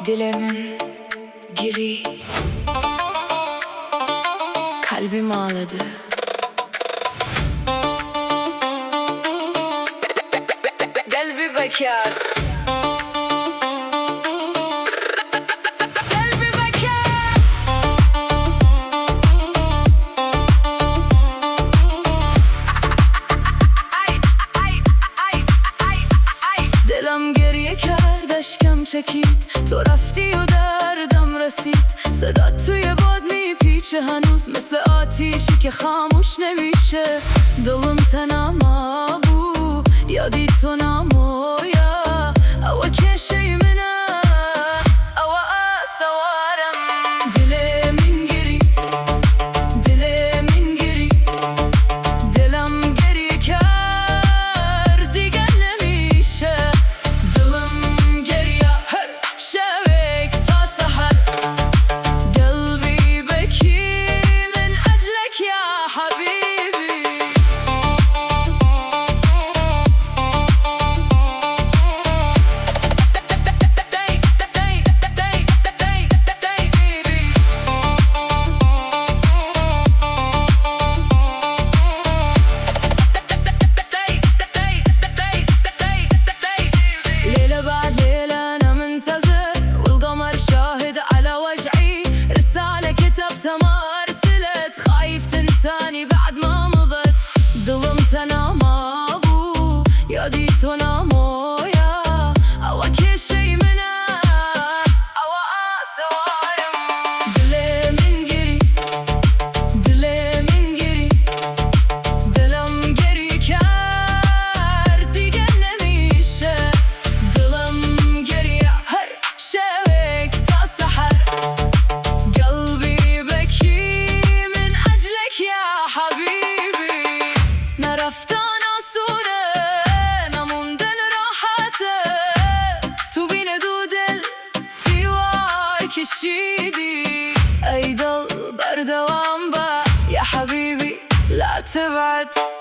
Dilemin giri kalbim ağladı. Kalbi bekar. دلم گریه کرد اشکم چکید تو رفتی و دردم رسید صدات توی باد میپیچه هنوز مثل آتیشی که خاموش نمیشه دلم تنما بو یادی تو نمویا او کشی منه او آسوارم دلمین گری دلمین گری دلم گریه کرد دیگه نمیشه دلم گریه هر شبک تا سحر قلبی بکی من اجلك يا حبيبي ليلة بعد ليلة أنا منتظر والقمر شاهد على وجعي رسالة كتبتها ما أرسلت خايف تنساني بعد ما مضت ظلمت أنا ما أبو يادي تنامو يا أو كل شي منه أو أسوارم دلمين جري دلمين جري دلم گری کرد دیگه نمیشه دلم گریه هر شبک تا سحر قلبی بکی من اجلك يا حبيبي نرفتن آسونه نموندن راحته تو بین دو دل دیوار کشیدی ای دل بر دوام با يا حبيبي لا تبعد